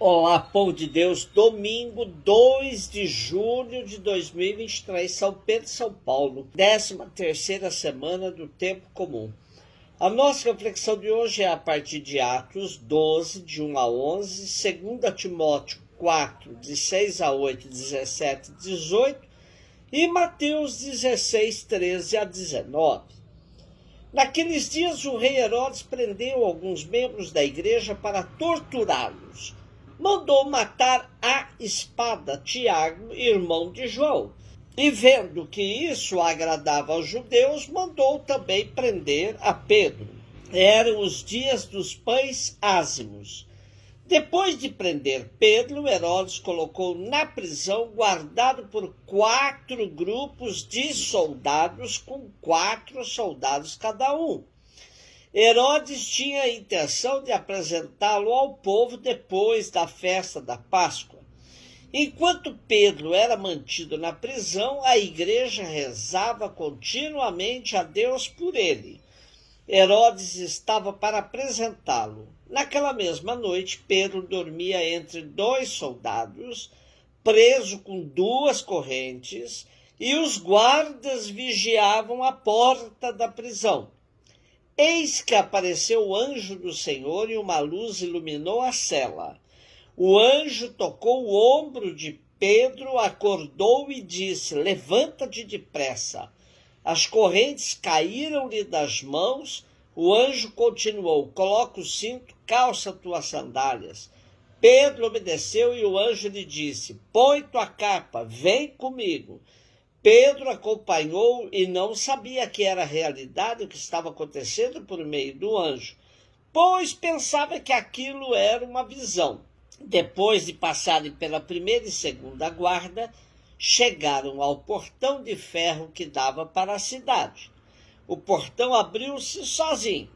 Olá, povo de Deus, domingo 2 de julho de 2023, São Pedro, São Paulo, 13ª semana do Tempo Comum. A nossa reflexão de hoje é a partir de Atos 12, de 1 a 11, 2 Timóteo 4, de 6 a 8, 17 e 18, e Mateus 16, 13 a 19. Naqueles dias o rei Herodes prendeu alguns membros da igreja para torturá-los. Mandou matar à espada Tiago, irmão de João. E vendo que isso agradava aos judeus, mandou também prender a Pedro. Eram os dias dos pães ázimos. Depois de prender Pedro, Herodes colocou na prisão, guardado por 4 grupos de soldados, com 4 soldados cada um. Herodes tinha a intenção de apresentá-lo ao povo depois da festa da Páscoa. Enquanto Pedro era mantido na prisão, a igreja rezava continuamente a Deus por ele. Herodes estava para apresentá-lo. Naquela mesma noite, Pedro dormia entre 2 soldados, preso com 2 correntes, e os guardas vigiavam a porta da prisão. Eis que apareceu o anjo do Senhor e uma luz iluminou a cela. O anjo tocou o ombro de Pedro, acordou e disse: "Levanta-te depressa." As correntes caíram-lhe das mãos. O anjo continuou: "Coloca o cinto, calça tuas sandálias." Pedro obedeceu e o anjo lhe disse: "Põe tua capa, vem comigo." Pedro acompanhou e não sabia que era realidade o que estava acontecendo por meio do anjo, pois pensava que aquilo era uma visão. Depois de passarem pela primeira e segunda guarda, chegaram ao portão de ferro que dava para a cidade. O portão abriu-se sozinho.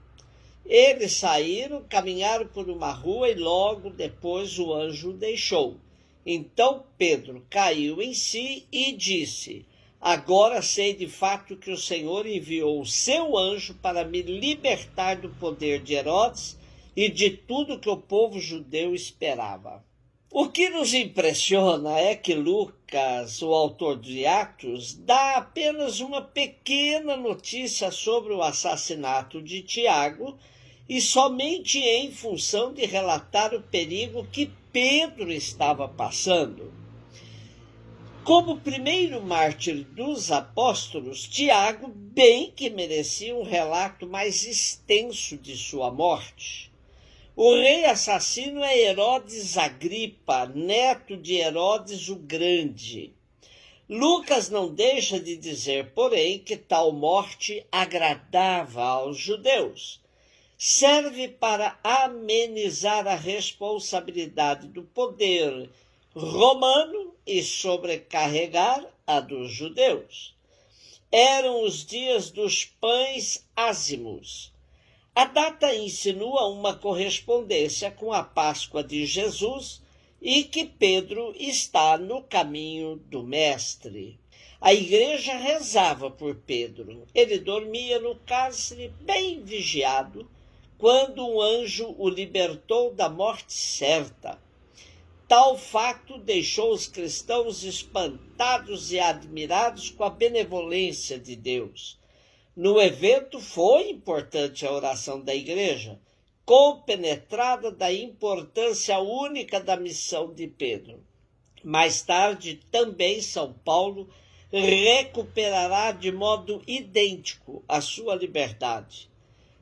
Eles saíram, caminharam por uma rua e logo depois o anjo o deixou. Então Pedro caiu em si e disse: "Agora sei de fato que o Senhor enviou o seu anjo para me libertar do poder de Herodes e de tudo que o povo judeu esperava." O que nos impressiona é que Lucas, o autor de Atos, dá apenas uma pequena notícia sobre o assassinato de Tiago e somente em função de relatar o perigo que Pedro estava passando. Como primeiro mártir dos apóstolos, Tiago bem que merecia um relato mais extenso de sua morte. O rei assassino é Herodes Agripa, neto de Herodes o Grande. Lucas não deixa de dizer, porém, que tal morte agradava aos judeus. Serve para amenizar a responsabilidade do poder romano e sobrecarregar a dos judeus. Eram os dias dos pães ázimos. A data insinua uma correspondência com a Páscoa de Jesus e que Pedro está no caminho do Mestre. A igreja rezava por Pedro. Ele dormia no cárcere bem vigiado quando um anjo o libertou da morte certa. Tal fato deixou os cristãos espantados e admirados com a benevolência de Deus. No evento foi importante a oração da igreja, compenetrada da importância única da missão de Pedro. Mais tarde, também São Paulo recuperará de modo idêntico a sua liberdade.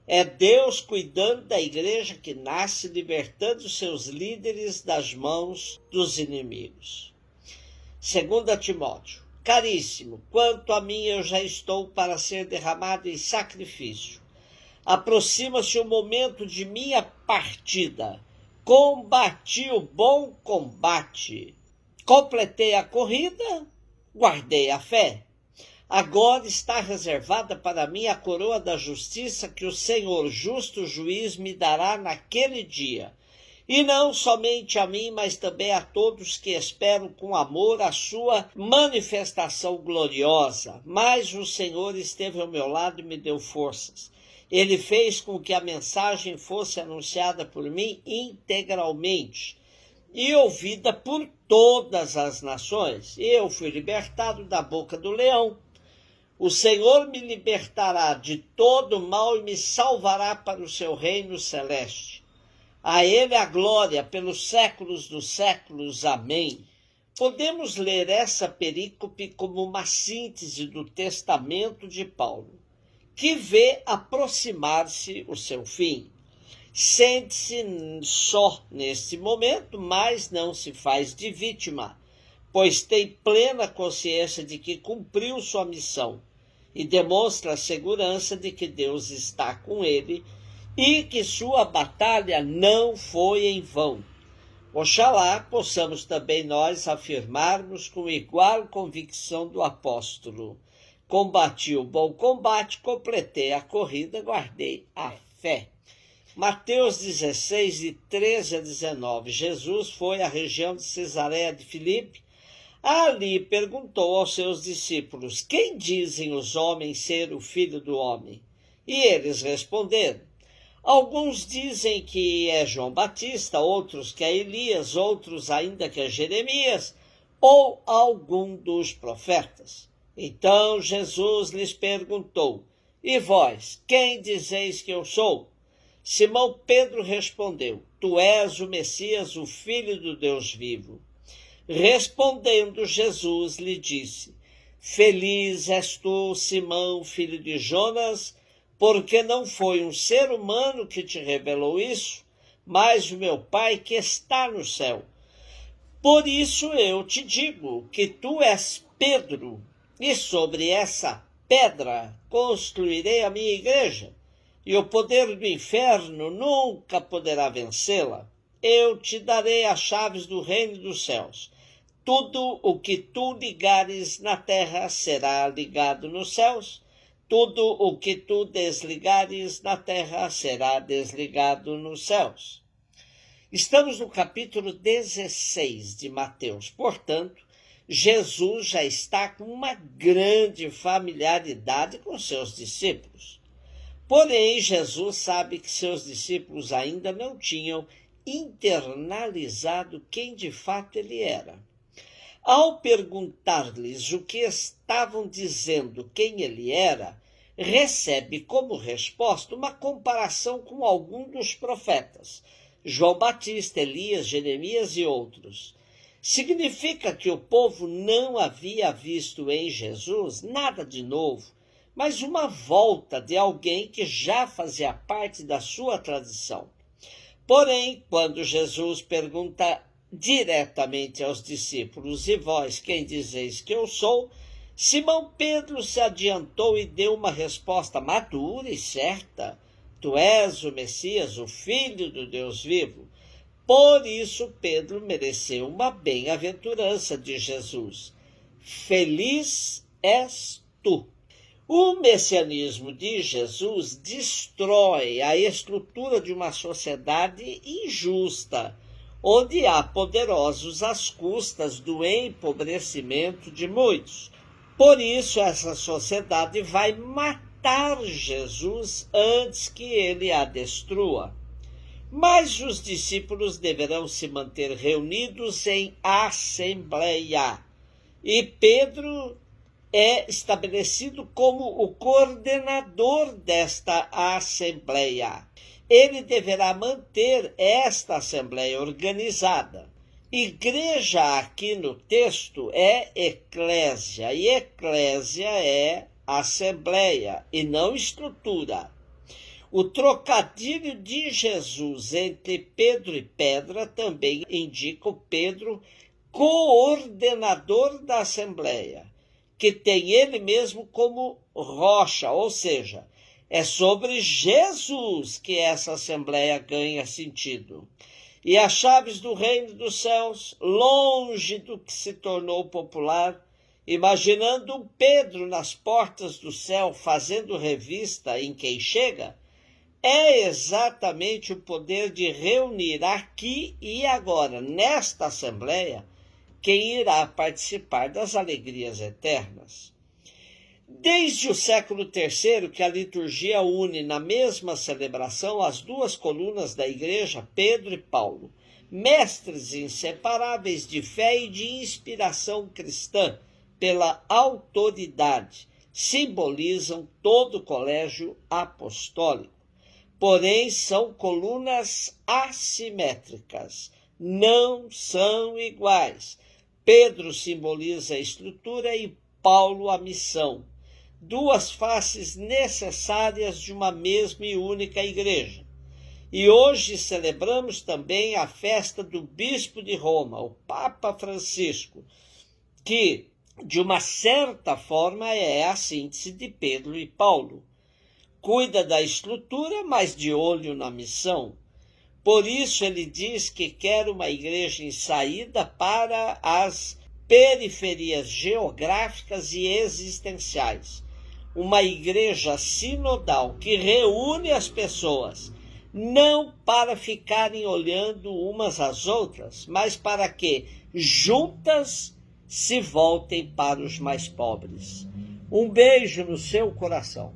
É Deus cuidando da igreja que nasce, libertando seus líderes das mãos dos inimigos. 2 Timóteo. Caríssimo, quanto a mim eu já estou para ser derramado em sacrifício. Aproxima-se o momento de minha partida. Combati o bom combate. Completei a corrida, guardei a fé. Agora está reservada para mim a coroa da justiça que o Senhor, justo juiz, me dará naquele dia. E não somente a mim, mas também a todos que esperam com amor a sua manifestação gloriosa. Mas o Senhor esteve ao meu lado e me deu forças. Ele fez com que a mensagem fosse anunciada por mim integralmente. e ouvida por todas as nações. Eu fui libertado da boca do leão. O Senhor me libertará de todo mal e me salvará para o seu reino celeste. A ele a glória pelos séculos dos séculos. Amém. Podemos ler essa perícope como uma síntese do testamento de Paulo, que vê aproximar-se o seu fim. Sente-se só neste momento, mas não se faz de vítima, pois tem plena consciência de que cumpriu sua missão e demonstra a segurança de que Deus está com ele e que sua batalha não foi em vão. Oxalá possamos também nós afirmarmos com igual convicção do apóstolo: combati o bom combate, completei a corrida, guardei a fé. Mateus 16, de 13 a 19. Jesus foi à região de Cesareia de Filipe. Ali perguntou aos seus discípulos: quem dizem os homens ser o Filho do Homem? E eles responderam: alguns dizem que é João Batista, outros que é Elias, outros ainda que é Jeremias, ou algum dos profetas. Então Jesus lhes perguntou: e vós, quem dizeis que eu sou? Simão Pedro respondeu: tu és o Messias, o Filho do Deus vivo. Respondendo Jesus lhe disse: feliz és tu, Simão, filho de Jonas, porque não foi um ser humano que te revelou isso, mas o meu Pai que está no céu. Por isso eu te digo que tu és Pedro, e sobre essa pedra construirei a minha igreja, e o poder do inferno nunca poderá vencê-la. Eu te darei as chaves do reino dos céus. Tudo o que tu ligares na terra será ligado nos céus. Tudo o que tu desligares na terra será desligado nos céus. Estamos no capítulo 16 de Mateus. Portanto, Jesus já está com uma grande familiaridade com seus discípulos. Porém, Jesus sabe que seus discípulos ainda não tinham internalizado quem de fato ele era. Ao perguntar-lhes o que estavam dizendo quem ele era, recebe como resposta uma comparação com algum dos profetas, João Batista, Elias, Jeremias e outros. Significa que o povo não havia visto em Jesus nada de novo, mas uma volta de alguém que já fazia parte da sua tradição. Porém, quando Jesus pergunta diretamente aos discípulos: e vós, quem dizeis que eu sou? Simão Pedro se adiantou e deu uma resposta madura e certa: tu és o Messias, o Filho do Deus vivo. Por isso Pedro mereceu uma bem-aventurança de Jesus: feliz és tu. O messianismo de Jesus destrói a estrutura de uma sociedade injusta, onde há poderosos às custas do empobrecimento de muitos. Por isso, essa sociedade vai matar Jesus antes que ele a destrua. Mas os discípulos deverão se manter reunidos em assembleia. E Pedro é estabelecido como o coordenador desta assembleia. Ele deverá manter esta assembleia organizada. Igreja aqui no texto é eclésia, e eclésia é assembleia e não estrutura. O trocadilho de Jesus entre Pedro e pedra também indica o Pedro coordenador da assembleia, que tem ele mesmo como rocha, ou seja, é sobre Jesus que essa assembleia ganha sentido. E as chaves do reino dos céus, longe do que se tornou popular, imaginando um Pedro nas portas do céu fazendo revista em quem chega, é exatamente o poder de reunir aqui e agora, nesta assembleia, quem irá participar das alegrias eternas. Desde o século III, que a liturgia une na mesma celebração as duas colunas da igreja, Pedro e Paulo, mestres inseparáveis de fé e de inspiração cristã pela autoridade, simbolizam todo o colégio apostólico. Porém, são colunas assimétricas, não são iguais. Pedro simboliza a estrutura e Paulo a missão, duas faces necessárias de uma mesma e única igreja. E hoje celebramos também a festa do bispo de Roma, o Papa Francisco, que, de uma certa forma, é a síntese de Pedro e Paulo. Cuida da estrutura, mas de olho na missão. Por isso ele diz que quer uma igreja em saída para as periferias geográficas e existenciais. Uma igreja sinodal que reúne as pessoas, não para ficarem olhando umas às outras, mas para que, juntas, se voltem para os mais pobres. Um beijo no seu coração.